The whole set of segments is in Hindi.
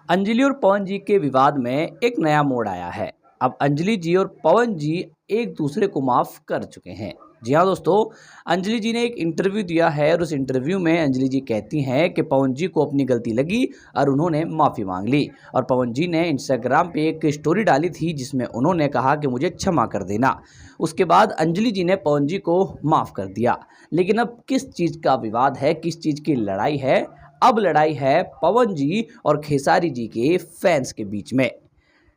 अंजलि और पवन जी के विवाद में एक नया मोड़ आया है। अब अंजलि जी और पवन जी एक दूसरे को माफ कर चुके हैं। जी हाँ दोस्तों, अंजलि जी ने एक इंटरव्यू दिया है और उस इंटरव्यू में अंजलि जी कहती हैं कि पवन जी को अपनी गलती लगी और उन्होंने माफ़ी मांग ली। और पवन जी ने इंस्टाग्राम पे एक स्टोरी डाली थी जिसमें उन्होंने कहा कि मुझे क्षमा कर देना। उसके बाद अंजलि जी ने पवन जी को माफ़ कर दिया। लेकिन अब किस चीज़ का विवाद है, किस चीज़ की लड़ाई है? अब लड़ाई है पवन जी और खेसारी जी के फैंस के बीच में।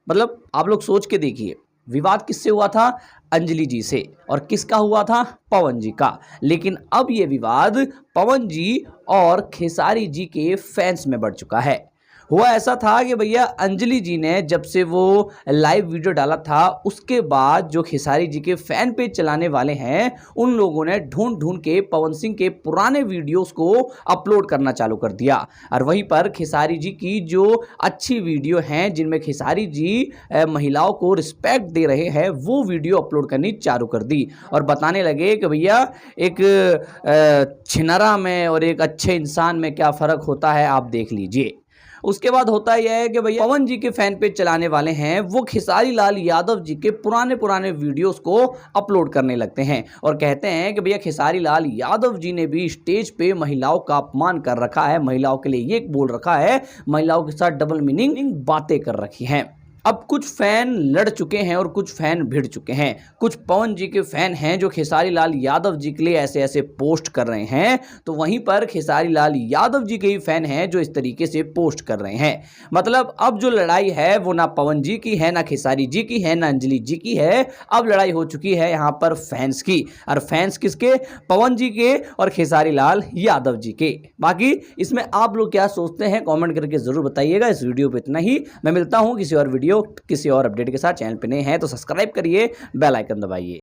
मतलब आप लोग सोच के देखिए, विवाद किससे हुआ था? अंजलि जी से। और किसका हुआ था? पवन जी का। लेकिन अब ये विवाद पवन जी और खेसारी जी के फैंस में बढ़ चुका है। हुआ ऐसा था कि भैया अंजलि जी ने जब से वो लाइव वीडियो डाला था, उसके बाद जो खेसारी जी के फैन पेज चलाने वाले हैं उन लोगों ने ढूंढ ढूंढ के पवन सिंह के पुराने वीडियोस को अपलोड करना चालू कर दिया। और वहीं पर खेसारी जी की जो अच्छी वीडियो हैं जिनमें खेसारी जी महिलाओं को रिस्पेक्ट दे रहे हैं, वो वीडियो अपलोड करनी चालू कर दी और बताने लगे कि भैया एक छिनरा में और एक अच्छे इंसान में क्या फ़र्क होता है, आप देख लीजिए। उसके बाद होता यह है कि भैया पवन जी के फैन पेज चलाने वाले हैं वो खेसारी लाल यादव जी के पुराने पुराने वीडियोस को अपलोड करने लगते हैं और कहते हैं कि भैया खेसारी लाल यादव जी ने भी स्टेज पे महिलाओं का अपमान कर रखा है, महिलाओं के लिए ये बोल रखा है, महिलाओं के साथ डबल मीनिंग बातें कर रखी हैं। अब कुछ फैन लड़ चुके हैं और कुछ फैन भिड़ चुके हैं। कुछ पवन जी के फैन हैं जो खेसारी लाल यादव जी के लिए ऐसे ऐसे पोस्ट कर रहे हैं, तो वहीं पर खेसारी लाल यादव जी के ही फैन हैं जो इस तरीके से पोस्ट कर रहे हैं। मतलब अब जो लड़ाई है वो ना पवन जी की है, ना खेसारी जी की है, ना अंजलि जी की है। अब लड़ाई हो चुकी है यहाँ पर फैंस की। और फैंस किसके? पवन जी के और खेसारी लाल यादव जी के। बाकी इसमें आप लोग क्या सोचते हैं कमेंट करके जरूर बताइएगा। इस वीडियो पे इतना ही। मैं मिलता हूँ किसी और वीडियो किसी और अपडेट के साथ। चैनल पे नए हैं तो सब्सक्राइब करिए, बेल आइकन दबाइए।